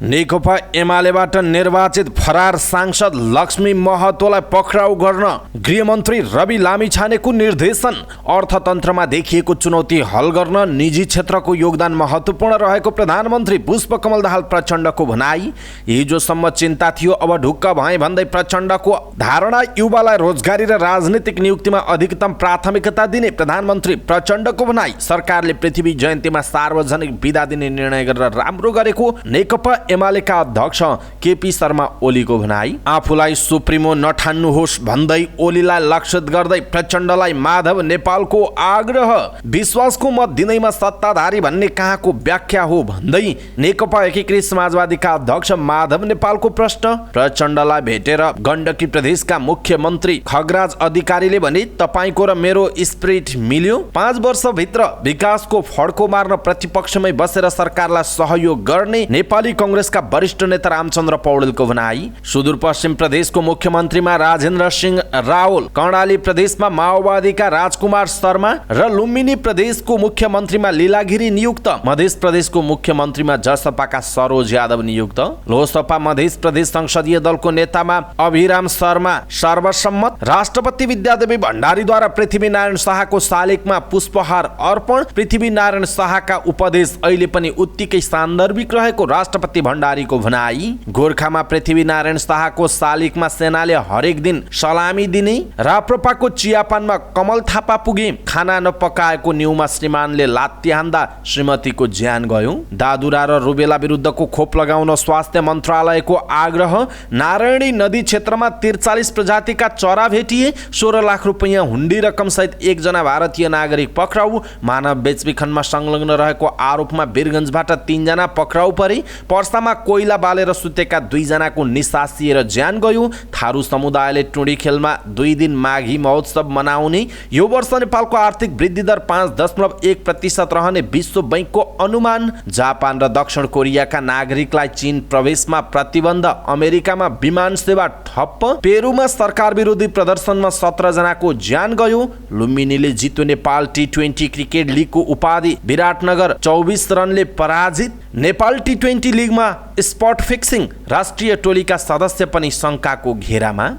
नेकपा एमालेबाट निर्वाचित फरार सांसद लक्ष्मी महतोलाई पक्राउ गर्न गृहमन्त्री रवि लामिछानेको निर्देशन। अर्थतन्त्रमा देखिएको चुनौती हल गर्न निजी क्षेत्रको योगदान महत्त्वपूर्ण रहेको प्रधानमन्त्री पुष्पकमल दाहाल प्रचण्डको भनाई। हिजोसम्म चिन्ता थियो, अब ढुक्क भए भन्दै प्रचण्डको धारणा। युवालाई रोजगारी र राजनीतिक नियुक्तिमा अधिकतम प्राथमिकता दिने प्रधानमन्त्री प्रचण्डको भनाई। सरकारले पृथ्वी जयन्तीमा सार्वजनिक बिदा दिने निर्णय गरेर राम्रो गरेको नेकपा एमालेका अध्यक्ष केपी शर्मा ओलीको भनाई। आफूलाई सुप्रिमो नठान्नुहोस् भन्दै ओलीलाई लक्षित गर्दै प्रचण्डलाई माधव नेपालको आग्रह। विश्वासको मत दिँदैमा सत्ताधारी भन्ने कहाँको व्याख्या हो भन्दै नेकपा एकीकृत समाजवादीका अध्यक्ष माधव नेपालको प्रश्न। प्रचण्डलाई भेटेर गण्डकी प्रदेशका मुख्यमन्त्री खगराज अधिकारीले भने, तपाईको र मेरो स्पिरिट मिल्यो। 5 वर्षभित्र विकासको फड्को मार्न प्रतिपक्षमै बसेर सरकारलाई सहयोग गर्ने नेपाली कांग्रेसका वरिष्ठ नेता रामचन्द्र पौडेलको भनाई। सुदूरपश्चिम प्रदेशको मुख्यमन्त्रीमा राजेन्द्र सिंह रावल, कर्णाली प्रदेशमा माओवादीका राजकुमार शर्मा र लुम्बिनी प्रदेशको मुख्यमन्त्रीमा लीलागिरी नियुक्त। मध्य प्रदेशको मुख्यमन्त्रीमा जसपाका सरोज यादव नियुक्त। लोकसभा मध्य प्रदेश संसदीय दलको नेतामा अभिराम शर्मा सर्वसम्मत। राष्ट्रपति विद्यादेवी भण्डारीद्वारा पृथ्वीनारायण शाहको शालिगमा पुष्पहार अर्पण। पृथ्वीनारायण शाहका उपदेश अहिले पनि उत्तिकै सान्दर्भिक रहेको राष्ट्रपति भण्डारीको भनाई। गोर्खामा पृथ्वीनारायण शाहको शालिगमा सेनाले हरेक दिन सलामी दिने। राप्रपाको चियापानमा कमल थापा पुगे। खाना नपकाएको न्युमा श्रीमानले लात्ती हान्दा श्रीमतीको ज्यान गयो। दादुरा र रुबेला विरुद्धको खोप लगाउन स्वास्थ्य मन्त्रालयको आग्रह। नारायणी नदी क्षेत्रमा 43 प्रजातिका चरा भेटिए। 16 लाख रुपैयाँ हुण्डी रकम सहित 1 जना भारतीय नागरिक पक्राउ। मानव बेचबिखनमा संलग्न रहेको आरोपमा वीरगञ्जबाट 3 जना पक्राउ परे। पर्सामा कोइला बालेर सुतेका 2 जनाको निसासिएर ज्यान गयो। थारू समुदायले टुँडी खेलमा 2 दिन माघी महोत्सव मनाउने। यो वर्ष नेपालको आर्थिक वृद्धि दर 5.1% रहने विश्व बैंकको अनुमान। जापान र दक्षिण कोरियाका नागरिकलाई चीन प्रवेशमा प्रतिबन्ध। अमेरिकामा विमान सेवा ठप्प। पेरुमा सरकार विरोधी प्रदर्शनमा 17 जनाको ज्यान गयो। लुम्बिनीले जित्यो नेपाल T20 क्रिकेट लिगको उपाधि। विराटनगर 24 रनले पराजित। नेपाल T20 लिगमा स्पट फिक्सिङ। राष्ट्रिय टोलीका सदस्य पनि शंकाको घेरामा।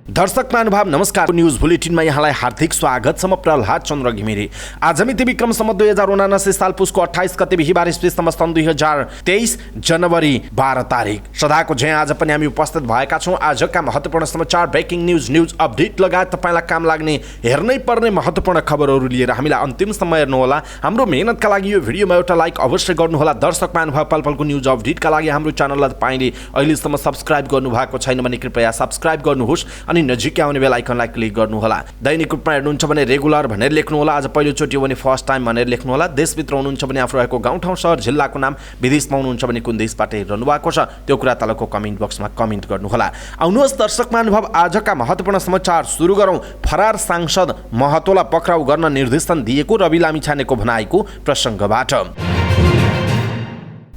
दर्शक महानुभाव नमस्कार। न्यूज बुलेटिनमा यहाँलाई हार्दिक स्वागत छ। म प्रहलाद चन्द्र घिमिरे। आज मिति विक्रम सम्वत 2079 साल पुसको 28 गते बिहीबार ईस्वी सन् 2023 जनवरी 12 तारिक। सदाको झैं आज पनि हामी उपस्थित भएका छौं। आजका महत्त्वपूर्ण समाचार, ब्रेकिङ न्यूज अपडेट लगायत तपाईलाई काम लाग्ने हेर्नै पर्ने महत्त्वपूर्ण खबरहरू लिएर हामीलाई अन्तिमसम्म हेर्नुहोला। हाम्रो मेहनतका लागि यो भिडियोमा एउटा लाइक अवश्य गर्नुहोला। दर्शक महानुभाव, पलपलको न्यूज अपडेटका लागि हाम्रो च्यानललाई तपाईले अहिलेसम्म सब्स्क्राइब गर्नुभएको छैन भने कृपया सब्स्क्राइब गर्नुहोस् अनि नजिकै आउने बेल आइकनलाई क्लिक गर्नुहोला। दैनिक रूपमा हेर्नुहुन्छ भने रेगुलर भनेर लेख्नुहोला। आज पहिलोचोटि हो भने फर्स्ट टाइम भनेर लेख्नुहोला। देशभित्र हुनुहुन्छ भने आफू रहेको गाउँठाउँ सहर जिल्लाको नाम, विदेशमा हुनुहुन्छ भने कुन देशबाट हेर्नु भएको छ त्यो कुरा तलको कमेन्ट बक्समा कमेन्ट गर्नुहोला। आउनुहोस् दर्शक महानुभाव, आजका महत्त्वपूर्ण समाचार सुरु गरौँ। फरार सांसद महतोलाई पक्राउ गर्न निर्देशन दिएको रवि लामिछानेको भनाइको प्रसङ्गबाट।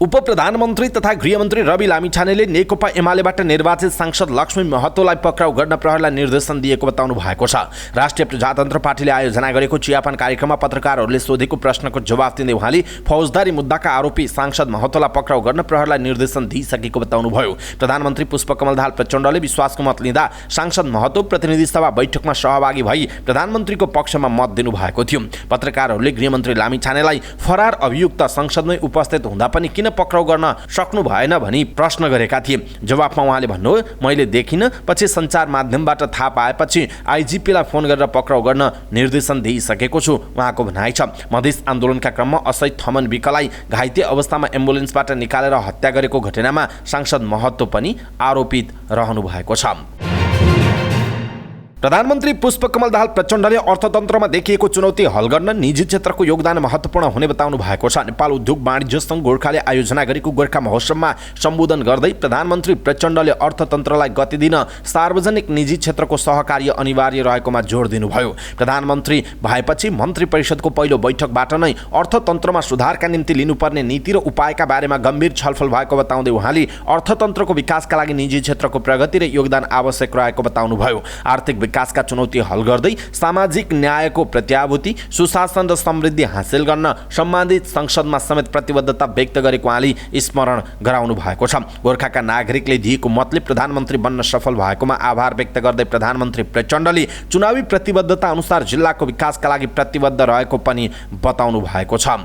उपप्रधानमन्त्री तथा गृहमन्त्री रवि लामिछानेले नेकपा एमालेबाट निर्वाचित सांसद लक्ष्मी महतोलाई पक्राउ गर्न प्रहरीलाई निर्देशन दिएको बताउनु भएको छ। राष्ट्रिय प्रजातन्त्र पार्टीले आयोजना गरेको चियापान कार्यक्रममा पत्रकारहरूले सोधेको प्रश्नको जवाफ दिँदै उहाँले फौजदारी मुद्दाका आरोपी सांसद महतोलाई पक्राउ गर्न प्रहरीलाई निर्देशन दिइसकेको बताउनुभयो। प्रधानमन्त्री पुष्पकमल दाहाल प्रचण्डले विश्वासको मत लिँदा सांसद महतो प्रतिनिधि सभा बैठकमा सहभागी भई प्रधानमन्त्रीको पक्षमा मत दिनुभएको थियो। पत्रकारहरूले गृहमन्त्री लामिछानेलाई फरार अभियुक्त संसदमै उपस्थित हुँदा पनि किन पक्राउ गर्न सक्नु भएन भनी प्रश्न गरेका थिए। जवाफमा उहाँले भन्नुभयो, मैले देखिन, पछि सञ्चार माध्यमबाट थाहा पाएपछि आइजिपीलाई फोन गरेर पक्राउ गर्न निर्देशन दिइसकेको छु, उहाँको भनाइ छ। मधेस आन्दोलनका क्रममा असहित थमन विकलाई घाइते अवस्थामा एम्बुलेन्सबाट निकालेर हत्या गरेको घटनामा सांसद महतो पनि आरोपित रहनु भएको छ। प्रधानमन्त्री पुष्पकमल दाहाल प्रचण्डले अर्थतन्त्रमा देखिएको चुनौती हल गर्न निजी क्षेत्रको योगदान महत्त्वपूर्ण हुने बताउनु भएको छ। नेपाल उद्योग वाणिज्य सङ्घ गोर्खाले आयोजना गरेको गोर्खा महोत्सवमा सम्बोधन गर्दै प्रधानमन्त्री प्रचण्डले अर्थतन्त्रलाई गति दिन सार्वजनिक निजी क्षेत्रको सहकार्य अनिवार्य रहेकोमा जोड दिनुभयो। प्रधानमन्त्री भएपछि मन्त्री परिषदको पहिलो बैठकबाट नै अर्थतन्त्रमा सुधारका निम्ति लिनुपर्ने नीति र उपायका बारेमा गम्भीर छलफल भएको बताउँदै उहाँले अर्थतन्त्रको विकासका लागि निजी क्षेत्रको प्रगति र योगदान आवश्यक रहेको बताउनुभयो। आर्थिक विकासका चुनौती हल गर्दै सामाजिक न्यायको प्रत्याभूति, सुशासन र समृद्धि हासिल गर्न सम्बन्धित संसदमा समेत प्रतिबद्धता व्यक्त गरेको उहाँले स्मरण गराउनु भएको छ। गोर्खाका नागरिकले दिएको मतले प्रधानमन्त्री बन्न सफल भएकोमा आभार व्यक्त गर्दै प्रधानमन्त्री प्रचण्डले चुनावी प्रतिबद्धता अनुसार जिल्लाको विकासका लागि प्रतिबद्ध रहेको पनि बताउनु भएको छ।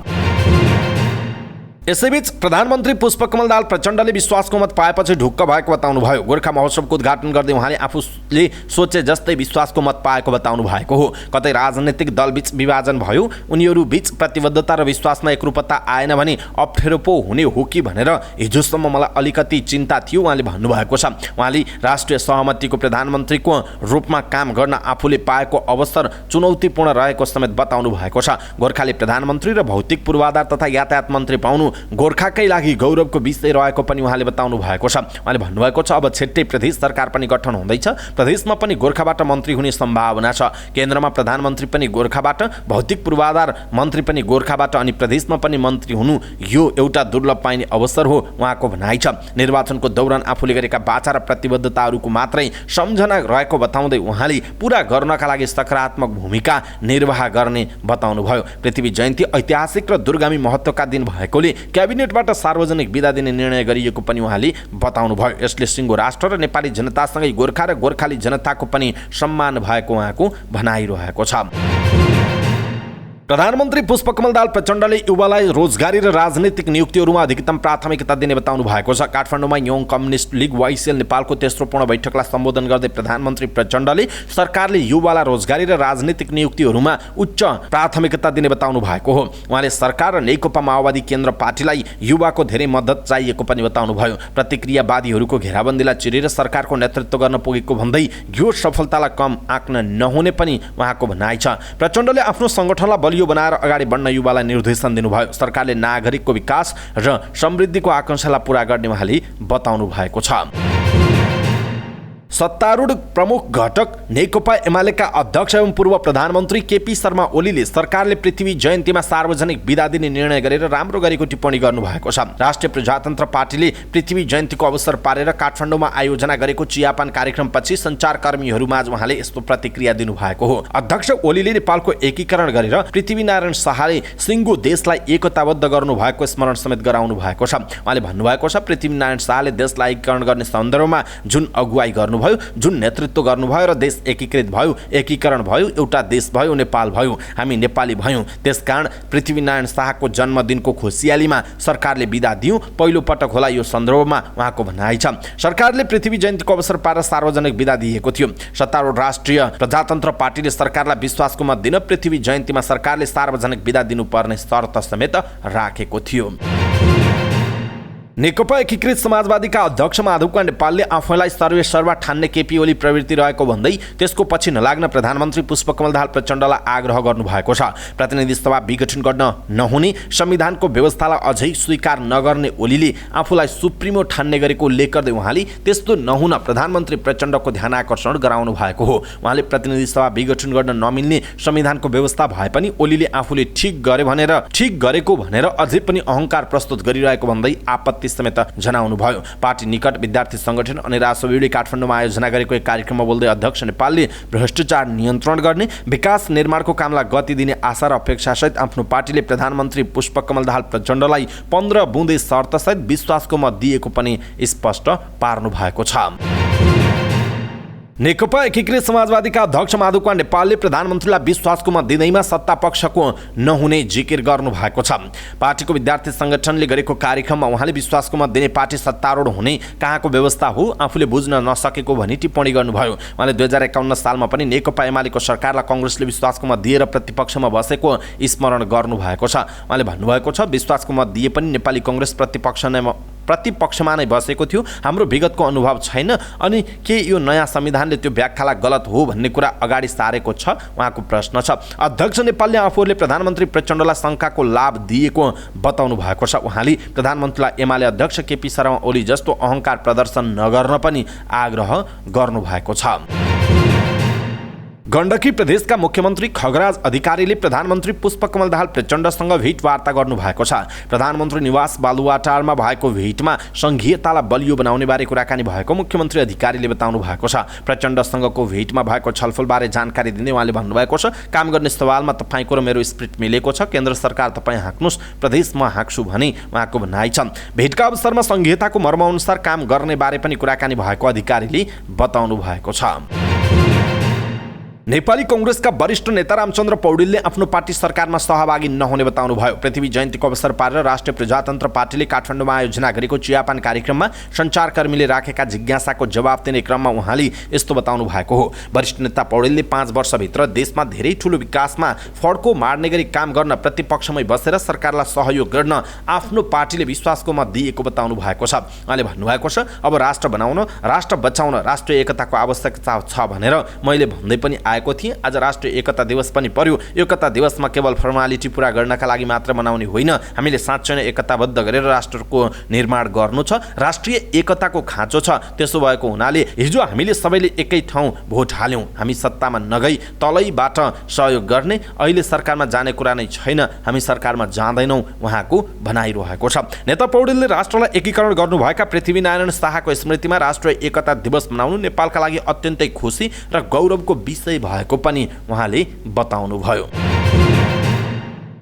यसैबीच प्रधानमन्त्री पुष्पकमल दाहाल प्रचण्डले विश्वासको मत पाएपछि ढुक्क भएको बताउनुभयो। गोर्खा महोत्सवको उद्घाटन गर्दै उहाँले आफूले सोचे जस्तै विश्वासको मत पाएको बताउनु भएको हो। कतै राजनैतिक दलबीच विभाजन भयो, उनीहरू बीच प्रतिबद्धता र विश्वासमा एकरूपता आएन भने अप्ठ्यारो पो हुने हो कि भनेर हिजोसम्म मलाई अलिकति चिन्ता थियो उहाँले भन्नुभएको छ। उहाँले राष्ट्रिय सहमतिको प्रधानमन्त्रीको रूपमा काम गर्न आफूले पाएको अवसर चुनौतीपूर्ण रहेको समेत बताउनु भएको छ। गोर्खाले प्रधानमन्त्री र भौतिक पूर्वाधार तथा यातायात मन्त्री पाउनु गोर्खाकै लागि गौरवको विषय रहेको पनि उहाँले बताउनु भएको छ। उहाँले भन्नुभएको छ अब छिट्टै प्रदेश सरकार पनि गठन हुँदैछ, प्रदेशमा पनि गोर्खाबाट मन्त्री हुने सम्भावना छ। केन्द्रमा प्रधानमन्त्री पनि गोर्खाबाट, भौतिक पूर्वाधार मन्त्री पनि गोर्खाबाट अनि प्रदेशमा पनि मन्त्री हुनु यो एउटा दुर्लभ पाइने अवसर हो उहाँको भनाइ छ। निर्वाचनको दौरान आफूले गरेका बाचा र प्रतिबद्धताहरूको मात्रै सम्झना रहेको बताउँदै उहाँले पूरा गर्नका लागि सकारात्मक भूमिका निर्वाह गर्ने बताउनुभयो। पृथ्वी जयन्ती ऐतिहासिक र दूरगामी महत्त्वका दिन भएकोले क्याबिनेटबाट सार्वजनिक बिदा दिने निर्णय गरिएको पनि उहाँले बताउनुभयो। यसले सिङ्गो राष्ट्र र नेपाली जनतासँगै गोर्खा र गोर्खाली जनताको पनि सम्मान भएको उहाँको भनाइरहेको छ। प्रधानमन्त्री पुष्पकमल दाहाल प्रचण्डले युवालाई रोजगारी र राजनीतिक नियुक्तिहरूमा अधिकतम प्राथमिकता दिने बताउनु भएको छ। काठमाडौँमा यङ कम्युनिस्ट लीग YCL नेपालको तेस्रो पूर्ण बैठकलाई सम्बोधन गर्दै प्रधानमन्त्री प्रचण्डले सरकारले युवालाई रोजगारी र राजनीतिक नियुक्तिहरूमा उच्च प्राथमिकता दिने बताउनु भएको हो। उहाँले सरकार र नेकपा माओवादी केन्द्र पार्टीलाई युवाको धेरै मद्दत चाहिएको पनि बताउनुभयो। प्रतिक्रियावादीहरूको घेराबन्दीलाई चिरेर सरकारको नेतृत्व गर्न पुगेको भन्दै यो सफलतालाई कम आँक्न नहुने पनि उहाँको भनाइ छ। प्रचण्डले आफ्नो सङ्गठनलाई यो बनाएर अगाडि बढ्न युवालाई निर्देशन दिनुभयो। सरकारले नागरिकको विकास र समृद्धिको आकांक्षालाई पूरा गर्ने उहाँले बताउनु भएको छ। सत्तारूढ प्रमुख घटक नेकपा एमालेका अध्यक्ष एवं पूर्व प्रधानमन्त्री केपी शर्मा ओलीले सरकारले पृथ्वी जयन्तीमा सार्वजनिक बिदा दिने निर्णय गरेर राम्रो गरेको टिप्पणी गर्नुभएको छ। राष्ट्रिय प्रजातन्त्र पार्टीले पृथ्वी जयन्तीको अवसर पारेर काठमाडौँमा आयोजना गरेको चियापान कार्यक्रमपछि सञ्चारकर्मीहरूमाझ उहाँले यस्तो प्रतिक्रिया दिनुभएको हो। अध्यक्ष ओलीले नेपालको एकीकरण गरेर पृथ्वीनारायण शाहले सिङ्गो देशलाई एकताबद्ध गर्नुभएको स्मरण समेत गराउनु भएको छ। उहाँले भन्नुभएको छ पृथ्वीनारायण शाहले देशलाई एकीकरण गर्ने सन्दर्भमा जुन अगुवाई गर्नुभयो, जुन नेतृत्व गर्नुभयो र देश एकीकृत भयो, एकीकरण भयो, एउटा देश भयो, नेपाल भयो, हामी नेपाली भयौँ। त्यसकारण पृथ्वीनारायण शाहको जन्मदिनको खुसियालीमा सरकारले बिदा दियौँ। पहिलो पटक होला यो सन्दर्भमा उहाँको भनाइ छ। सरकारले पृथ्वी जयन्तीको अवसर पारेर सार्वजनिक बिदा दिएको थियो। सत्तारूढ राष्ट्रिय प्रजातन्त्र पार्टीले सरकारलाई विश्वासको मत दिन पृथ्वी जयन्तीमा सरकारले सार्वजनिक बिदा दिनुपर्ने शर्त समेत राखेको थियो। नेकपा एकीकृत समाजवादीका अध्यक्ष माधव नेपालले आफैलाई सर्वेसर्वा ठान्ने केपी ओली प्रवृत्ति रहेको भन्दै त्यसको पछि नलाग्न प्रधानमन्त्री पुष्पकमल दाहाल प्रचण्डलाई आग्रह गर्नुभएको छ। प्रतिनिधि सभा विघटन गर्न नहुने संविधानको व्यवस्थालाई अझै स्वीकार नगर्ने ओलीले आफूलाई सुप्रिमो ठान्ने गरेको उल्लेख गर्दै उहाँले त्यस्तो नहुन प्रधानमन्त्री प्रचण्डको ध्यान आकर्षण गराउनु भएको हो। उहाँले प्रतिनिधि सभा विघटन गर्न नमिल्ने संविधानको व्यवस्था भए पनि ओलीले आफूले ठिक गरेको भनेर अझै पनि अहङ्कार प्रस्तुत गरिरहेको भन्दै आपत्ति समेत जनाउनुभयो। पार्टी निकट विद्यार्थी संगठन अनि राजसभाले काठमाडौँमा आयोजना गरेको एक कार्यक्रममा बोल्दै अध्यक्ष नेपालले भ्रष्टाचार नियन्त्रण गर्ने, विकास निर्माणको कामलाई गति दिने आशा र अपेक्षासहित आफ्नो पार्टीले प्रधानमन्त्री पुष्पकमल दाहाल प्रचण्डलाई 15 बुँदे शर्तसहित विश्वासको मत दिएको पनि स्पष्ट पार्नु भएको छ। नेकपा एकीकृत समाजवादीका अध्यक्ष माधव नेपालले प्रधानमन्त्रीलाई विश्वासको मत दिँदैमा सत्ता पक्षको नहुने जिकिर गर्नु भएको छ। पार्टीको विद्यार्थी संगठनले गरेको कार्यक्रममा उहाँले विश्वासको मत दिने पार्टी सत्तारूढ हुने कहाँको व्यवस्था हो आफूले बुझ्न नसकेको भनी टिप्पणी गर्नुभयो। उहाँले 2051 सालमा पनि नेकपा एमालेको सरकारलाई कांग्रेसले विश्वासको मत दिएर प्रतिपक्षमा बसेको स्मरण गर्नुभएको छ। उहाँले भन्नुभएको छ विश्वासको मत दिए पनि नेपाली कांग्रेस प्रतिपक्षमा नै बसेको थियो। हाम्रो विगतको अनुभव छैन अनि के यो नयाँ संविधानले त्यो व्याख्यालाई गलत हो भन्ने कुरा अगाडि सारेको छ उहाँको प्रश्न छ। अध्यक्ष नेपालले आफूले प्रधानमन्त्री प्रचण्डलाई शङ्काको लाभ दिएको बताउनु भएको छ। उहाँले प्रधानमन्त्रीलाई एमाले अध्यक्ष केपी शर्मा ओली जस्तो अहङ्कार प्रदर्शन नगर्न पनि आग्रह गर्नुभएको छ। गण्डकी प्रदेशका मुख्यमन्त्री खगराज अधिकारीले प्रधानमन्त्री पुष्पकमल दाहाल प्रचण्डसँग भेट वार्ता गर्नुभएको छ। प्रधानमन्त्री निवास बालुवाटारमा भएको भेटमा संघीयतालाई बलियो बनाउने बारे कुराकानी भएको मुख्यमन्त्री अधिकारीले बताउनु भएको छ। प्रचण्डसँगको भेटमा भएको छलफलबारे जानकारी दिँदै उहाँले भन्नुभएको छ, काम गर्ने सवालमा तपाईँको र मेरो स्पिरिट मिलेको छ। केन्द्र सरकार तपाईँ हाँक्नुहोस्, प्रदेश म हाँक्छु भने उहाँको भनाइ छ। भेटका अवसरमा संघीयताको मर्मअनुसार काम गर्ने बारे पनि कुराकानी भएको अधिकारीले बताउनु भएको छ। नेपाली कांग्रेसका वरिष्ठ नेता रामचन्द्र पौडेलले आफ्नो पार्टी सरकारमा सहभागी नहुने बताउनुभयो। पृथ्वी जयन्तीको अवसर पारेर राष्ट्रिय प्रजातन्त्र पार्टीले काठमाडौँमा आयोजना गरेको चियापान कार्यक्रममा सञ्चारकर्मीले राखेका जिज्ञासाको जवाब दिने क्रममा उहाँले यस्तो बताउनु भएको हो। वरिष्ठ नेता पौडेलले 5 वर्षभित्र देशमा धेरै ठूलो विकासमा फड्को मार्ने गरी काम गर्न प्रतिपक्षमै बसेर सरकारलाई सहयोग गर्न आफ्नो पार्टीले विश्वासको मत दिएको बताउनु भएको छ। उहाँले भन्नुभएको छ, अब राष्ट्र बनाउन, राष्ट्र बचाउन राष्ट्रिय एकताको आवश्यकता छ भनेर मैले भन्दै पनि आएको थिएँ। आज राष्ट्रिय एकता दिवस पनि पर्यो। एकता दिवसमा केवल फर्मालिटी पूरा गर्नका लागि मात्र मनाउने होइन, हामीले साँच्चै नै एकताबद्ध गरेर राष्ट्रको निर्माण गर्नु छ। राष्ट्रिय एकताको खाँचो छ। त्यसो भएको हुनाले हिजो हामीले सबैले एकै ठाउँ भोट हाल्यौँ। हामी सत्तामा नगई तलैबाट सहयोग गर्ने, अहिले सरकारमा जाने कुरा नै छैन, हामी सरकारमा जाँदैनौँ, उहाँको भनाइरहेको छ। नेता पौडेलले राष्ट्रलाई एकीकरण गर्नुभएका पृथ्वीनारायण शाहको स्मृतिमा राष्ट्रिय एकता दिवस मनाउनु नेपालका लागि अत्यन्तै खुसी र गौरवको विषय भएको पनि उहाँले बताउनुभयो।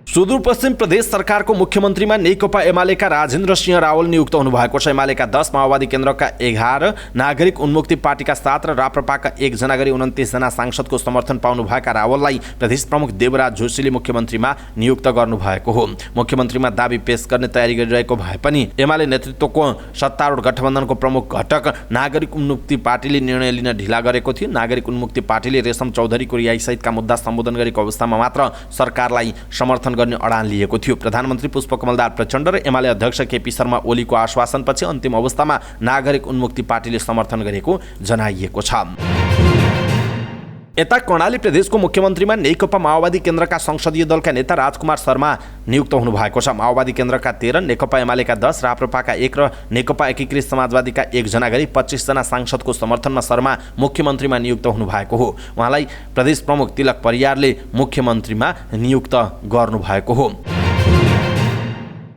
सुदूरपश्चिम प्रदेश सरकारको मुख्यमन्त्रीमा नेकपा एमालेका राजेन्द्र सिंह रावल नियुक्त हुनुभएको छ। एमालेका 10, माओवादी केन्द्रका 11, नागरिक उन्मुक्ति पार्टीका 7 र राप्रपाका 1 जना गरी 29 जना सांसदको समर्थन पाउनुभएका रावललाई प्रदेश प्रमुख देवराज जोशीले मुख्यमन्त्रीमा नियुक्त गर्नुभएको हो। मुख्यमन्त्रीमा दाबी पेश गर्ने तयारी गरिरहेको भए पनि एमाले नेतृत्वको सत्तारूढ गठबन्धनको प्रमुख घटक नागरिक उन्मुक्ति पार्टीले निर्णय लिन ढिला गरेको थियो। नागरिक उन्मुक्ति पार्टीले रेशम चौधरीको रिहाइसहितका मुद्दा सम्बोधन गरेको अवस्थामा मात्र सरकारलाई समर्थन गर्ने अडान लिएको थियो। प्रधानमन्त्री पुष्पकमल दाहाल प्रचण्ड र एमाले अध्यक्ष केपी शर्मा ओलीको आश्वासनपछि अन्तिम अवस्थामा नागरिक उन्मुक्ति पार्टीले समर्थन गरेको जनाइएको छ। यता कर्णाली प्रदेशको मुख्यमन्त्रीमा नेकपा माओवादी केन्द्रका संसदीय दलका नेता राजकुमार शर्मा नियुक्त हुनुभएको छ। माओवादी केन्द्रका 13, नेकपा एमालेका 10, राप्रपाका 1 र नेकपा एकीकृत समाजवादीका 1 जना गरी 25 जना सांसदको समर्थनमा शर्मा मुख्यमन्त्रीमा नियुक्त हुनुभएको हो। उहाँलाई प्रदेश प्रमुख तिलक परियारले मुख्यमन्त्रीमा नियुक्त गर्नुभएको हो।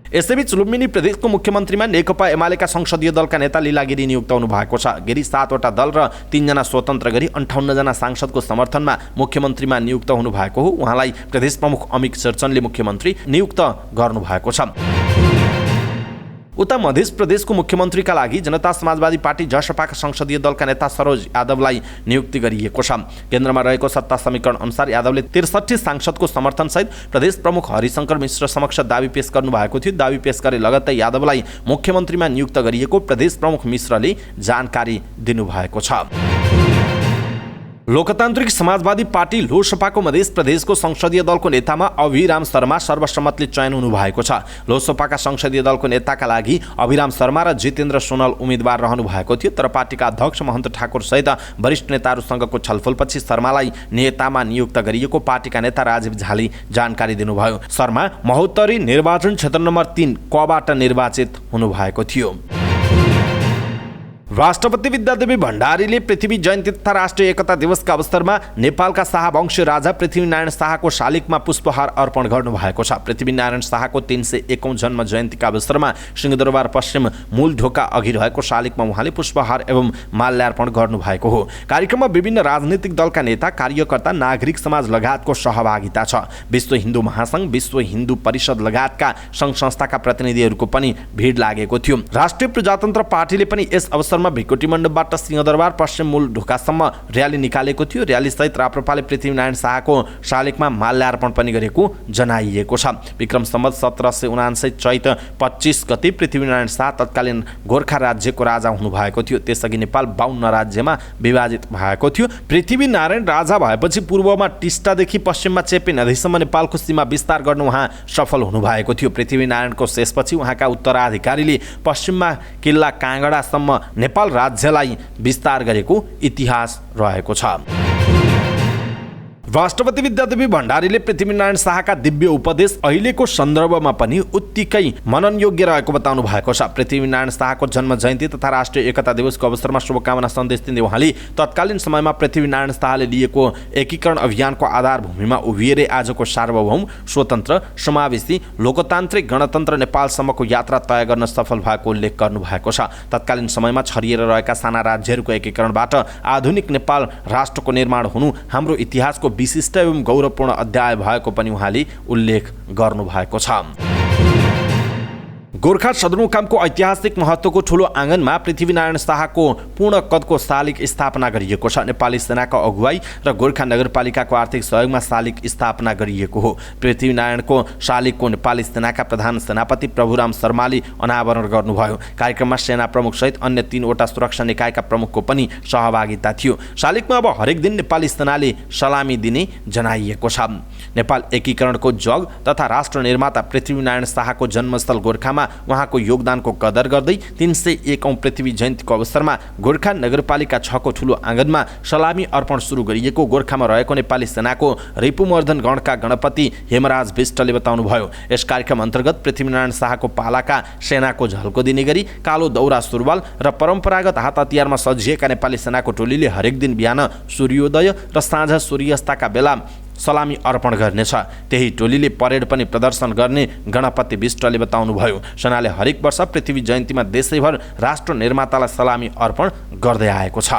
यसैबीच लुम्बिनी प्रदेशको मुख्यमन्त्रीमा नेकपा एमालेका संसदीय दलका नेता लीला गिरी नियुक्त हुनुभएको छ। गिरी 7 वटा दल र 3 जना स्वतन्त्र गरी 58 जना सांसदको समर्थनमा मुख्यमन्त्रीमा नियुक्त हुनुभएको हो। उहाँलाई प्रदेश प्रमुख अमित शेरचनले मुख्यमन्त्री नियुक्त गर्नुभएको छ। उता मध्य प्रदेशको मुख्यमन्त्रीका लागि जनता समाजवादी पार्टी जसपाका संसदीय दलका नेता सरोज यादवलाई नियुक्ति गरिएको छ। केन्द्रमा रहेको सत्ता समीकरण अनुसार यादवले 63 सांसदको समर्थनसहित प्रदेश प्रमुख हरिशंकर मिश्र समक्ष दाबी पेश गर्नुभएको थियो। दाबी पेश गरे लगत्तै यादवलाई मुख्यमन्त्रीमा नियुक्त गरिएको प्रदेश प्रमुख मिश्रले जानकारी दिनुभएको छ। लोकतान्त्रिक समाजवादी पार्टी लोसपाको मध्य प्रदेशको संसदीय दलको नेतामा अभिराम शर्मा सर्वसम्मतले चयन हुनुभएको छ। लोसपाका संसदीय दलको नेताका लागि अभिराम शर्मा र जितेन्द्र सोनल उम्मेदवार रहनु भएको थियो, तर पार्टीका अध्यक्ष महन्त ठाकुर सहित वरिष्ठ नेताहरूसँगको छलफलपछि शर्मालाई नेतामा नियुक्त गरिएको पार्टीका नेता राजीव झाले जानकारी दिनुभयो। शर्मा महोत्तरी निर्वाचन क्षेत्र नम्बर 3 कबाट निर्वाचित हुनुभएको थियो। राष्ट्रपति विद्यादेवी भण्डारीले पृथ्वी जयन्ती तथा राष्ट्रिय एकता दिवसका अवसरमा नेपालका शाहवंशी राजा पृथ्वीनारायण शाहको शालिगमा पुष्पहार अर्पण गर्नुभएको छ। पृथ्वीनारायण शाहको 301औं जन्म जयन्तीका अवसरमा सिंहदरबार पश्चिम मूल ढोका अघि रहेको शालिगमा उहाँले पुष्पहार एवं माल्यार्पण गर्नुभएको हो। कार्यक्रममा विभिन्न राजनीतिक दलका नेता, कार्यकर्ता, नागरिक समाज लगायतको सहभागिता छ। विश्व हिन्दू महासंघ, विश्व हिन्दू परिषद लगायतका सङ्घ संस्थाका प्रतिनिधिहरूको पनि भिड लागेको थियो। राष्ट्रिय प्रजातन्त्र पार्टीले पनि यस अवसरमा भिकोटी मण्डपबाट सिंहदरबार पश्चिम मूल ढोकासम्म र्याली निकालेको थियो। र्याली सहित राप्रपाले पृथ्वीनारायण शाहको शालिगमा माल्यार्पण पनि गरेको जनाइएको छ। विक्रम सम्वत 1779 चैत 25 गते पृथ्वीनारायण शाह तत्कालीन गोर्खा राज्यको राजा हुनुभएको थियो। त्यसअघि नेपाल 52 राज्यमा विभाजित भएको थियो। पृथ्वीनारायण राजा भएपछि पूर्वमा टिस्टादेखि पश्चिममा चेपे नदीसम्म नेपालको सीमा विस्तार गर्न उहाँ सफल हुनुभएको थियो। पृथ्वीनारायणको शेषपछि उहाँका उत्तराधिकारीले पश्चिममा किल्ला काँगडासम्म नेपाल राज्यलाई विस्तार गरेको इतिहास रहेको छ। राष्ट्रपति विद्यादेवी भण्डारीले पृथ्वीनारायण शाहका दिव्य उपदेश अहिलेको सन्दर्भमा पनि उत्तिकै मननयोग्य रहेको बताउनु भएको छ। पृथ्वीनारायण शाहको जन्म जयन्ती तथा राष्ट्रिय एकता दिवसको अवसरमा शुभकामना सन्देश दिँदै उहाँले तत्कालीन समयमा पृथ्वीनारायण शाहले लिएको एकीकरण अभियानको आधारभूमिमा उभिएर आजको सार्वभौम, स्वतन्त्र, समावेशी, लोकतान्त्रिक गणतन्त्र नेपालसम्मको यात्रा तय गर्न सफल भएको उल्लेख गर्नुभएको छ। तत्कालीन समयमा छरिएर रहेका साना राज्यहरूको एकीकरणबाट आधुनिक नेपाल राष्ट्रको निर्माण हुनु हाम्रो इतिहासको विशिष्ट एवं गौरवपूर्ण अध्याय भएको पनि उहाँले उल्लेख गर्नुभएको छ। गोर्खा सदरमुकामको ऐतिहासिक महत्त्वको ठुलो आँगनमा पृथ्वीनारायण शाहको पूर्ण कदको शालिग स्थापना गरिएको छ। नेपाली सेनाको अगुवाई र गोर्खा नगरपालिकाको आर्थिक सहयोगमा शालिग स्थापना गरिएको हो। पृथ्वीनारायणको शालिगको नेपाली सेनाका प्रधान सेनापति प्रभुराम शर्माले अनावरण गर्नुभयो। कार्यक्रममा सेना प्रमुख सहित अन्य 3वटा सुरक्षा निकायका प्रमुखको पनि सहभागिता थियो। शालिगमा अब हरेक दिन नेपाली सेनाले सलामी दिने जनाइएको छ। नेपाल एकीकरणको जग तथा राष्ट्र निर्माता पृथ्वीनारायण शाहको जन्मस्थल गोर्खामा उहाँको योगदानको कदर गर्दै 301औं पृथ्वी जयन्तीको अवसरमा गोर्खा नगरपालिका 6 को ठुलो आँगनमा सलामी अर्पण सुरु गरिएको गोर्खामा रहेको नेपाली सेनाको रिपुमर्दन गणका गणपति हेमराज विष्टले बताउनुभयो। यस कार्यक्रम अन्तर्गत पृथ्वीनारायण शाहको पालाका सेनाको झल्को दिने गरी कालो दौरा सुरुवाल र परम्परागत हात हतियारमा सजिएका नेपाली सेनाको टोलीले हरेक दिन बिहान सूर्योदय र साँझ सूर्यास्तका बेला सलामी अर्पण गर्नेछ। त्यही टोलीले परेड पनि प्रदर्शन गर्ने गणपति विष्टले बताउनुभयो। सेनाले हरेक वर्ष पृथ्वी जयन्तीमा देशैभर राष्ट्र निर्मातालाई सलामी अर्पण गर्दै आएको छ।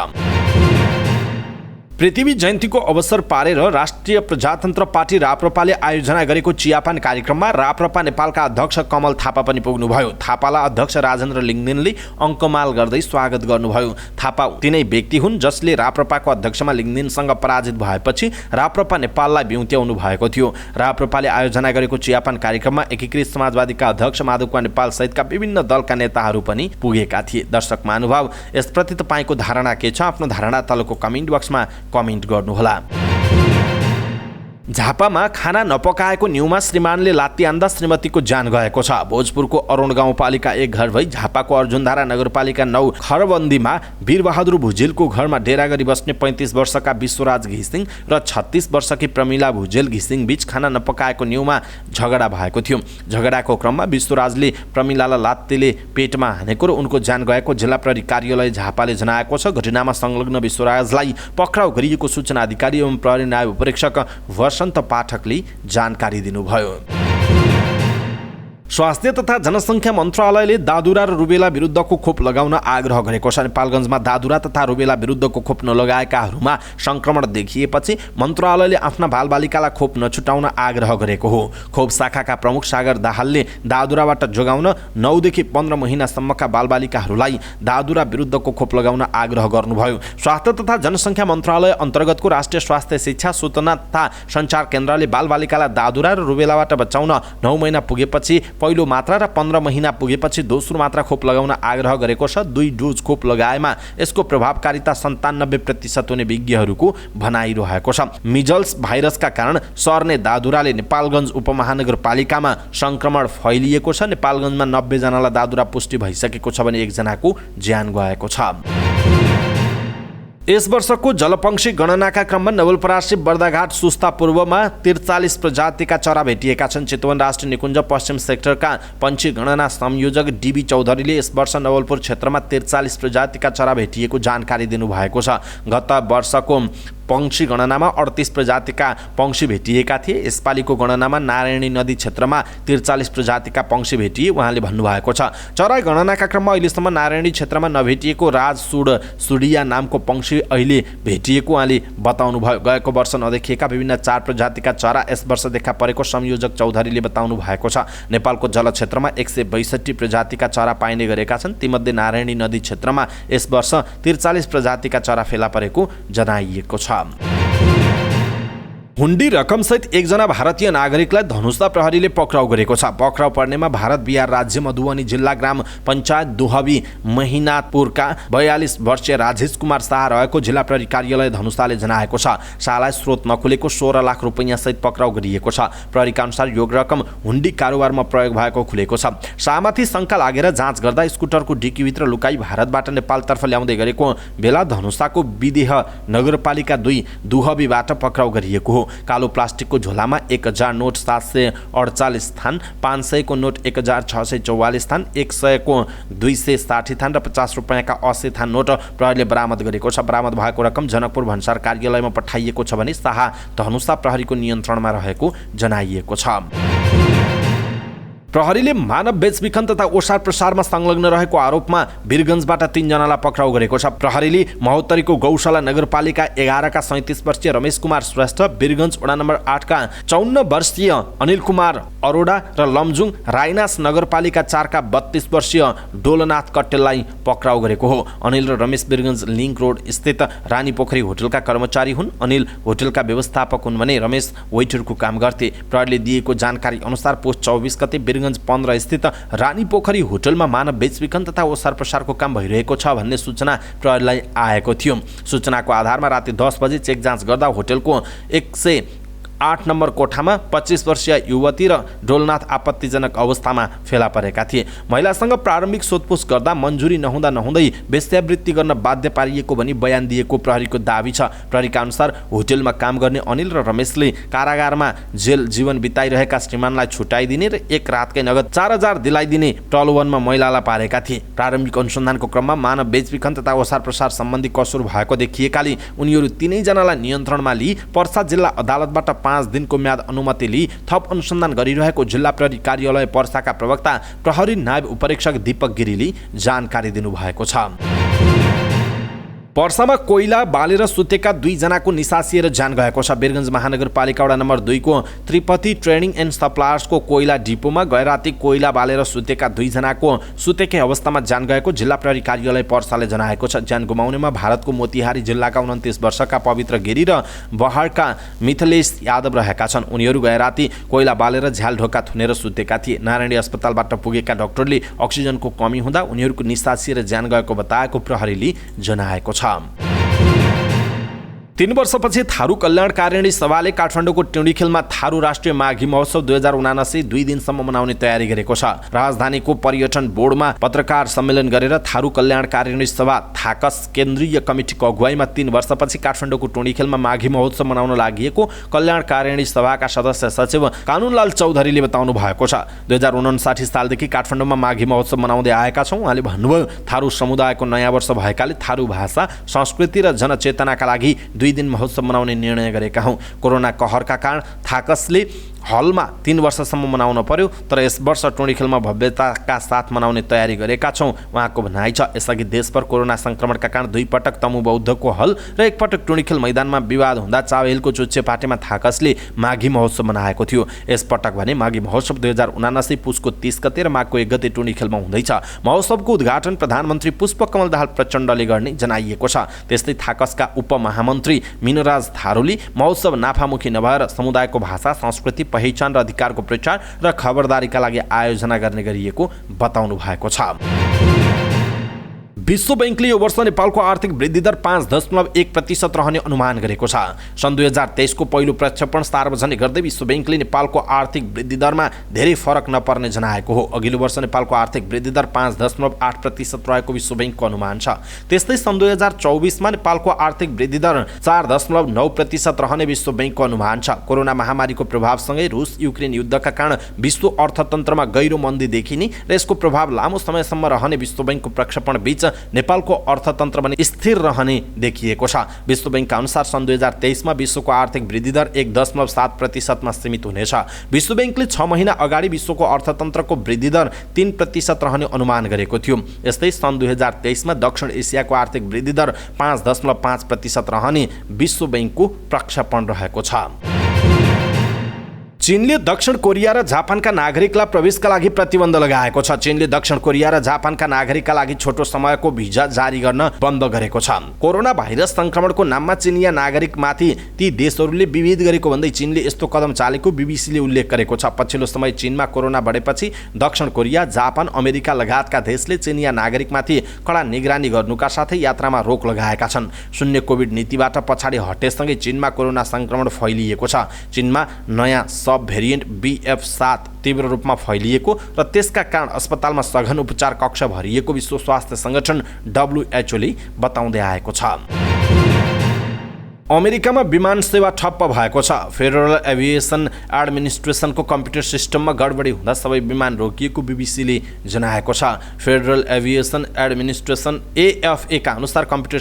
पृथ्वी जयन्तीको अवसर पारेर राष्ट्रिय प्रजातन्त्र पार्टी राप्रपाले आयोजना गरेको चियापान कार्यक्रममा राप्रपा नेपालका अध्यक्ष कमल थापा पनि पुग्नुभयो। थापालाई अध्यक्ष राजेन्द्र लिङ्गदेनले अङ्कमाल गर्दै स्वागत गर्नुभयो। थापा तिनै व्यक्ति हुन् जसले राप्रपाको अध्यक्षमा लिङ्गदेनसँग पराजित भएपछि राप्रपा नेपाललाई बिउत्याउनु भएको थियो। राप्रपाले आयोजना गरेको चियापान कार्यक्रममा एकीकृत समाजवादीका अध्यक्ष माधवकुमार नेपाल सहितका विभिन्न दलका नेताहरू पनि पुगेका थिए। दर्शक महानुभाव, यसप्रति तपाईँको धारणा के छ? आफ्नो धारणा तलको कमेन्ट बक्समा कमेन्ट गर्नुहोला। झापामा खाना नपकाएको न्युमा श्रीमानले लात्ती हान्दा श्रीमतीको ज्यान गएको छ। भोजपुरको अरुण गाउँपालिका 1 घर भई झापाको अर्जुनधारा नगरपालिका 9 खरबन्दीमा वीरबहादुर भुजेलको घरमा डेरा गरी बस्ने 35 वर्षका विश्वराज घिसिङ र 36 वर्षकी प्रमिला भुजेल घिसिङ बीच खाना नपकाएको न्युमा झगडा भएको थियो। झगडाको क्रममा विश्वराजले प्रमिलालाई लात्तीले पेटमा हानेको र उनको ज्यान गएको जिल्ला प्रहरी कार्यालय झापाले जनाएको छ। घटनामा संलग्न विश्वराजलाई पक्राउ गरिएको सूचना अधिकारी एवं प्रहरी नायब उपरीक्षक वसन्त पाठकले जानकारी दिनुभयो। स्वास्थ्य तथा जनसङ्ख्या मन्त्रालयले दादुरा र रुबेला विरुद्धको खोप लगाउन आग्रह गरेको छ। नेपालगञ्जमा दादुरा तथा रुबेला विरुद्धको खोप नलगाएकाहरूमा संक्रमण देखिएपछि मन्त्रालयले आफ्ना बालबालिकालाई खोप नछुटाउन आग्रह गरेको हो। खोप शाखाका प्रमुख सागर दाहालले दादुराबाट जोगाउन 9 देखि 15 महिनासम्मका बालबालिकाहरूलाई दादुरा विरुद्धको खोप लगाउन आग्रह गर्नुभयो। स्वास्थ्य तथा जनसङ्ख्या मन्त्रालय अन्तर्गतको राष्ट्रिय स्वास्थ्य शिक्षा सूचना तथा सञ्चार केन्द्रले बालबालिकालाई दादुरा र रुबेलाबाट बचाउन 9 महिना पुगेपछि पहिलो मात्रा र 15 महिना पुगेपछि दोस्रो मात्रा खोप लगाउन आग्रह गरेको छ। 2 डोज खोप लगाएमा यसको प्रभावकारिता 97% हुने विज्ञहरूको भनाइरहेको छ। मिजल्स भाइरसका कारण सर्ने दादुराले नेपालगञ्ज उपमहानगरपालिकामा संक्रमण फैलिएको छ। नेपालगञ्जमा 90 जनालाई दादुरा पुष्टि भइसकेको छ भने 1 जनाको ज्यान गएको छ। यस वर्षको जलपक्षी गणनाका क्रममा नवलपरासी बर्दाघाट सुस्ता पूर्वमा 43 प्रजातिका चरा भेटिएका छन्। चितवन राष्ट्रिय निकुञ्ज पश्चिम सेक्टरका पक्षी गणना संयोजक डीबी चौधरीले यस वर्ष नवलपुर क्षेत्रमा 43 प्रजातिका चरा भेटिएको जानकारी दिनुभएको छ। गत वर्षको पक्षी गणनामा 38 प्रजातिका पक्षी भेटिएका थिए। यसपालिको गणनामा नारायणी नदी क्षेत्रमा 43 प्रजातिका पक्षी भेटिए उहाँले भन्नुभएको छ। चरा गणनाका क्रममा अहिलेसम्म नारायणी क्षेत्रमा नभेटिएको सुडिया नामको पक्षी अहिले भेटिएको उहाँले बताउनुभयो। गएको वर्ष नदेखिएका विभिन्न 4 प्रजातिका चरा यस वर्ष देखा परेको संयोजक चौधरीले बताउनु भएको छ। नेपालको जल क्षेत्रमा 162 प्रजातिका चरा पाइने गरेका छन्। तीमध्ये नारायणी नदी क्षेत्रमा यस वर्ष 43 प्रजातिका चरा फेला परेको जनाइएको छ। हुन्डी रकमसहित एकजना भारतीय नागरिकलाई धनुषा प्रहरीले पक्राउ गरेको छ। पक्राउ पर्नेमा भारत बिहार राज्य मधुबनी जिल्ला ग्राम पञ्चायत दुहबी महिनाथपुरका 42 वर्षीय राजेश कुमार शाह रहेको जिल्ला प्रहरी कार्यालय धनुषाले जनाएको छ। शाहलाई स्रोत नखुलेको 16 लाख रुपैयाँ सहित पक्राउ गरिएको छ। प्रहरीका अनुसार यो रकम हुन्डी कारोबारमा प्रयोग भएको खुलेको छ। शाहमाथि शङ्का लागेर जाँच गर्दा स्कुटरको डिक्कीभित्र लुकाई भारतबाट नेपालतर्फ ल्याउँदै गरेको बेला धनुषाको विदेह नगरपालिका 2 दुहबीबाट पक्राउ गरिएको हो। कालो प्लास्टिकको झोलामा 1000 नोट 748 थान, 500 को नोट 1644 थान, 100 को 260 थान र 50 रुपैयाँका 80 थान नोट प्रहरीले बरामद गरेको छ। बरामद भएको रकम जनकपुर भन्सार कार्यालयमा पठाइएको छ भने शाह धनुषा प्रहरीको नियन्त्रणमा रहेको जनाइएको छ। प्रहरीले मानव बेचबिखन तथा ओसार प्रसारमा संलग्न रहेको आरोपमा वीरगञ्जबाट 3 जनालाई पक्राउ गरेको छ। प्रहरीले महोत्तरीको गौशाला नगरपालिका 11 का 37 वर्षीय रमेश कुमार श्रेष्ठ, वीरगञ्ज वडा नम्बर 8 का 54 वर्षीय अनिल कुमार अरोडा र लमजुङ राइनास नगरपालिका 4 का 32 वर्षीय डोलनाथ कट्टेललाई पक्राउ गरेको हो। अनिल र रमेश वीरगञ्ज लिङ्क रोड स्थित रानी पोखरी होटलका कर्मचारी हुन्। अनिल होटलका व्यवस्थापक हुन् भने रमेश वेटरको काम गर्थे। प्रहरीले दिएको जानकारी अनुसार पोस्ट 24 गते वीरगञ्ज 15 स्थित रानी पोखरी होटलमा मानव बेचबिखन तथा ओसार प्रसारको काम भइरहेको छ भन्ने सूचना प्रहरीलाई आएको थियो। सूचनाको आधारमा राति 10 बजे चेक जाँच गर्दा होटलको 108 नम्बर कोठामा 25 वर्षीय युवती र डोलनाथ आपत्तिजनक अवस्थामा फेला परेका थिए। महिलासँग प्रारम्भिक सोधपुछ गर्दा मन्जुरी नहुँदै वेश्यावृत्ति गर्न बाध्य पारिएको भनी बयान दिएको प्रहरीको दाबी छ। प्रहरीका अनुसार होटलमा काम गर्ने अनिल र रमेशले कारागारमा जेल जीवन बिताइरहेका श्रीमानलाई छुटाइदिने र एक रातकै नगद 4000 दिलाइदिने प्रलोभनमा महिलालाई पारेका थिए। प्रारम्भिक अनुसन्धानको क्रममा मानव बेचबिखन तथा ओसार प्रसार सम्बन्धी कसुर भएको देखिएकाले उनीहरू 3 जनालाई नियन्त्रणमा लिई पर्सा जिल्ला अदालतबाट 5 दिनको म्याद अनुमति लिई थप अनुसन्धान गरिरहेको जिल्ला प्रहरी कार्यालय पर्साका प्रवक्ता प्रहरी नायब उपरीक्षक दीपक गिरीले जानकारी दिनुभएको छ। पर्सामा कोइला बालेर सुतेका 2 जनाको निसासिएर जान गएको छ। वीरगञ्ज महानगरपालिका वडा नम्बर 2 को त्रिपति ट्रेडिङ एन्ड सप्लायर्सको कोइला डिपोमा गए राति कोइला बालेर सुतेका 2 जनाको सुतेकै अवस्थामा जान गएको जिल्ला प्रहरी कार्यालय पर्साले जनाएको छ। ज्यान गुमाउनेमा भारतको मोतिहारी जिल्लाका 29 वर्षका पवित्र गिरी र बहाडका मिथिलेश यादव रहेका छन्। उनीहरू गए राति कोइला बालेर झ्याल ढोका थुनेर सुतेका थिए। नारायणी अस्पतालबाट पुगेका डाक्टरले अक्सिजनको कमी हुँदा उनीहरूको निसासिएर जान गएको बताएको प्रहरीले जनाएको छ। 3 वर्षपछि थारू कल्याणकारिणी सभाले काठमाडौँको ट्युडीखेलमा थारू राष्ट्रिय माघी महोत्सव 2079 2 दिनसम्म मनाउने तयारी गरेको छ। राजधानीको पर्यटन बोर्डमा पत्रकार सम्मेलन गरेर थारू कल्याणकारिणी सभा थाकस केन्द्रीय कमिटीको अगुवाईमा 3 वर्षपछि काठमाडौँको ट्युडीखेलमा माघी महोत्सव मनाउन लागि कल्याणकारिणी सभाका सदस्य सचिव कानुनलाल चौधरीले बताउनु भएको छ। 2059 सालदेखि काठमाडौँमा माघी महोत्सव मनाउँदै आएका छौँ। उहाँले भन्नुभयो, थारू समुदायको नयाँ वर्ष भएकाले थारू भाषा, संस्कृति र जनचेतनाका लागि 2 दिन महोत्सव मनाउने निर्णय गरेका हौँ। कोरोना कहरका कारण थाकसले हलमा 3 वर्षसम्म मनाउन पर्यो, तर यस वर्ष टोडीखेलमा भव्यताका साथ मनाउने तयारी गरेका छौँ, उहाँको भनाइ छ। यसअघि देशभर कोरोना संक्रमणका कारण 2 पटक तमु बौद्धको हल र 1 पटक टोडीखेल मैदानमा विवाद हुँदा चावेलको चुच्चे पाटेमा थाकसले माघी महोत्सव मनाएको थियो। यस पटक भने माघी महोत्सव 2079 पुसको 30 गते र माघको 1 गते टोडीखेलमा हुँदैछ। महोत्सवको उद्घाटन प्रधानमन्त्री पुष्पकमल दाहाल प्रचण्डले गर्ने जनाइएको छ। त्यस्तै थाकसका उपमहामन्त्री मिनराज थारूले महोत्सव नाफामुखी नभएर समुदायको भाषा, संस्कृति, पहिचान र अधिकारको प्रचार र खबरदारीका लागि आयोजना गर्ने गरिएको बताउनु भएको छ। विश्व बैंकले यो वर्ष नेपालको आर्थिक वृद्धि दर 5.1% रहने अनुमान गरेको छ। सन् 2023 को पहिलो प्रक्षेपण सार्वजनिक गर्दै विश्व बैंकले नेपालको आर्थिक वृद्धि दरमा धेरै फरक नपर्ने जनाएको हो। अघिल्लो वर्ष नेपालको आर्थिक वृद्धि दर 5.8% रहेको विश्व बैंकको अनुमान छ। त्यस्तै सन् 2024 मा नेपालको आर्थिक वृद्धि दर 4.9% रहने विश्व बैंकको अनुमान छ। कोरोना महामारीको प्रभावसँगै रुस युक्रेन युद्धका कारण विश्व अर्थतन्त्रमा गहिरो मन्दी देखिने र यसको प्रभाव लामो समयसम्म रहने विश्व बैंकको प्रक्षेपण बीच नेपालको अर्थतन्त्र पनि स्थिर रहने देखिएको छ। विश्व बैंकका अनुसार सन् 2023 मा विश्वको आर्थिक वृद्धि दर 1.7% मा सीमित हुनेछ। विश्व बैंकले 6 महिना अगाडि विश्वको अर्थतन्त्रको वृद्धि दर 3% रहने अनुमान गरेको थियो। यस्तै सन् 2023 मा दक्षिण एसियाको आर्थिक वृद्धि दर 5.5% रहने विश्व बैंकको प्रक्षेपण रहेको छ। चीनले दक्षिण कोरिया र जापानका नागरिकलाई प्रवेशका लागि प्रतिबन्ध लगाएको छ। चीनले दक्षिण कोरिया र जापानका नागरिकका लागि छोटो समयको भिजा जारी गर्न बन्द गरेको छ। कोरोना भाइरस संक्रमणको नाममा चिनिया नागरिकमाथि ती देशहरूले विभेद गरेको भन्दै चीनले यस्तो कदम चालेको बीबीसीले उल्लेख गरेको छ। पछिल्लो समय चीनमा कोरोना बढेपछि दक्षिण कोरिया, जापान, अमेरिका लगायतका देशले चिनिया नागरिकमाथि कडा निगरानी गर्नुका साथै यात्रामा रोक लगाएका छन्। शून्य कोभिड नीतिबाट पछाडि हटेसँगै चीनमा कोरोना संक्रमण फैलिएको छ। चीनमा नयाँ सब भेरिएन्ट BF7 तीव्र रूपमा फैलिएको र त्यसका कारण अस्पतालमा सघन उपचार कक्ष भरिएको विश्व स्वास्थ्य संगठन WHO ले बताउँदै आएको छ। अमेरिकामा विमान सेवा ठप्प भएको छ। फेडरल एभिएसन एडमिनिस्ट्रेसनको कम्प्युटर सिस्टममा गडबडी हुँदा सबै विमान रोकिएको बीबीसीले जनाएको छ। फेडरल एभिएसन एडमिनिस्ट्रेसन AFA का अनुसार कम्प्युटर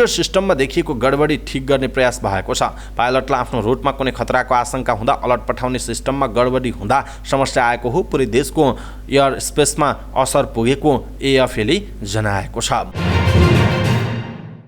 सिस्टममा देखिएको गडबडी ठिक गर्ने प्रयास भएको छ। पाइलटलाई आफ्नो रुटमा कुनै खतराको आशंका हुँदा अलर्ट पठाउने सिस्टममा गडबडी हुँदा समस्या आएको हो। पुरै देशको एयर स्पेसमा असर पुगेको AFA ले जनाएको छ।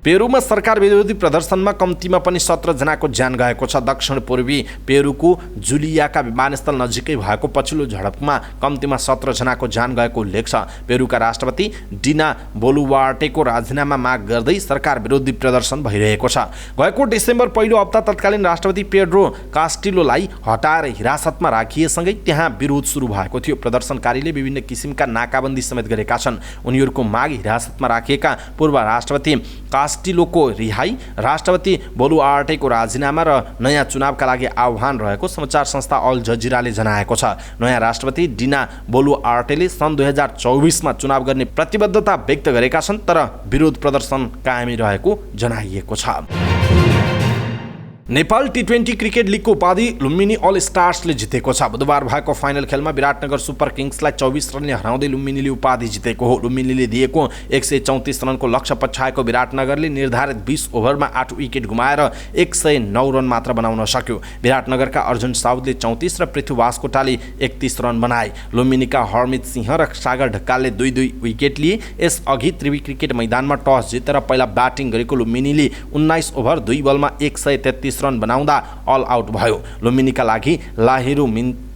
पेरुमा सरकार विरोधी प्रदर्शनमा कम्तीमा पनि 17 जनाको ज्यान गएको छ। दक्षिण पूर्वी पेरुको जुलियाका विमानस्थल नजिकै भएको पछिल्लो झडपमा कम्तीमा 17 जनाको ज्यान गएको उल्लेख छ। पेरुका राष्ट्रपति डिना बोलुआर्टेको राजीनामा माग गर्दै सरकार विरोधी प्रदर्शन भइरहेको छ। गएको डिसेम्बर पहिलो हप्ता तत्कालीन राष्ट्रपति पेड्रो कास्टिलोलाई हटाएर हिरासतमा राखिएसँगै त्यहाँ विरोध सुरु भएको थियो। प्रदर्शनकारीले विभिन्न किसिमका नाकाबन्दी समेत गरेका छन्। उनीहरूको माग हिरासतमा राखिएका पूर्व राष्ट्रपति कास्टिलोको रिहाई, राष्ट्रपति बोलुआर्टेको राजीनामा र नयाँ चुनावका लागि आह्वान रहेको समाचार संस्था अल जजिराले जनाएको छ। नयाँ राष्ट्रपति डिना बोलुआर्टेले सन् 2024 मा चुनाव गर्ने प्रतिबद्धता व्यक्त गरेका छन्, तर विरोध प्रदर्शन कायमै रहेको जनाइएको छ। नेपाल T20 क्रिकेट लिगको उपाधि लुम्बिनी अल स्टार्सले जितेको छ। बुधबार भएको फाइनल खेलमा विराटनगर सुपर किङ्सलाई 24 रनले हराउँदै लुम्बिनीले उपाधि जितेको हो। लुम्बिनीले दिएको 134 रनको लक्ष्य पछ्याएको विराटनगरले निर्धारित 20 ओभरमा 8 विकेट गुमाएर 109 रन मात्र बनाउन सक्यो। विराटनगरका अर्जुन साउदले 34 र पृथ्वी बास्कोटाले 31 रन बनाए। लुम्बिनीका हरमित सिंह र सागर ढकालले 2-2 विकेट लिए। यसअघि त्रिवी क्रिकेट मैदानमा टस जितेर पहिला ब्याटिङ गरेको लुम्बिनीले 19 ओभर 2 बलमा 133 रन बनाउँदा अल आउट भयो। लुम्बिनीका लागि लाहिरू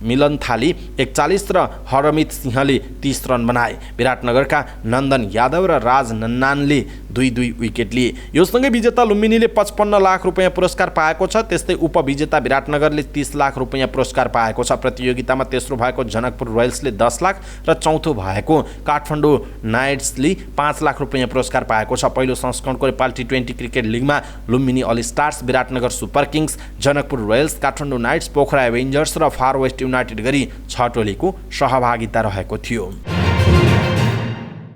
मिलन थाली 41 र हरमित सिंहले 30 रन बनाए। विराटनगरका नन्दन यादव र राज नन्नानले 2-2 विकेट लिए। यो सँगै विजेता लुम्बिनीले 55 लाख रुपैयाँ पुरस्कार पाएको छ। त्यस्तै उपविजेता विराटनगरले 30 लाख रुपैयाँ पुरस्कार पाएको छ। प्रतियोगितामा तेस्रो भएको जनकपुर रोयल्सले 10 लाख र चौथो भएको काठमाडौँ नाइट्सले 5 लाख रुपैयाँ पुरस्कार पाएको छ। पहिलो संस्करणको नेपाल T20 क्रिकेट लिगमा Lumbini All Stars, Biratnagar Super Kings, Janakpur Royals, Kathmandu Knights, Pokhara Avengers र फार वेस्ट युनाइटेड गरी 6 टोलीको सहभागिता रहेको थियो।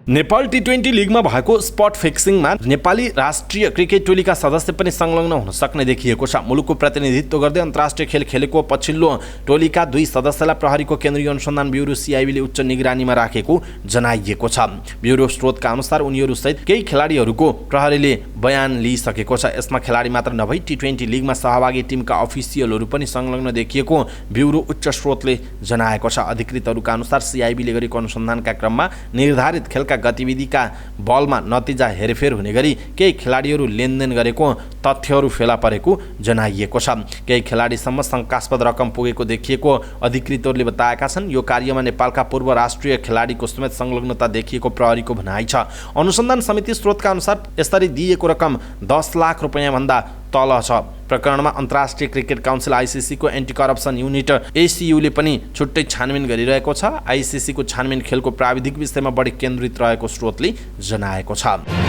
नेपाल T20 लिगमा भएको स्पट फिक्सिङमा नेपाली राष्ट्रिय क्रिकेट टोलीका सदस्य पनि संलग्न हुन सक्ने देखिएको छ। मुलुकको प्रतिनिधित्व गर्दै अन्तर्राष्ट्रिय खेल खेलेको पछिल्लो टोलीका 2 सदस्यलाई प्रहरीको केन्द्रीय अनुसन्धान ब्युरो CIB ले उच्च निगरानीमा राखेको जनाइएको छ। ब्युरो स्रोतका अनुसार उनीहरूसहित केही खेलाडीहरूको प्रहरीले बयान लिइसकेको छ। यसमा खेलाडी मात्र नभई T20 लिगमा सहभागी टिमका अफिसियलहरू पनि संलग्न देखिएको ब्युरो उच्च स्रोतले जनाएको छ। अधिकृतहरूका अनुसार CIB ले गरेको अनुसन्धानका क्रममा निर्धारित खेलका गतिविधिका बलमा नतिजा हेरफेर हुने गरी केही खेलाडीहरू लेनदेन गरेको तथ्यहरू फेला परेको जनाइएको छ। केही खेलाडीसम्म शङ्कास्पद रकम पुगेको देखिएको अधिकृतहरूले बताएका छन्। यो कार्यमा नेपालका पूर्व राष्ट्रिय खेलाडीको समेत संलग्नता देखिएको प्रहरीको भनाइ छ। अनुसन्धान समिति स्रोतका अनुसार यसरी दिएको रकम 10 लाख रुपैयाँ भन्दा तल छ। प्रकरणमा अन्तर्राष्ट्रिय क्रिकेट काउन्सिल ICC को एन्टी करप्सन युनिट ACU ले पनि छुट्टै छानबिन गरिरहेको छ। ICC को छानबिन खेलको प्राविधिक विषयमा बढी केन्द्रित रहेको स्रोतले जनाएको छ।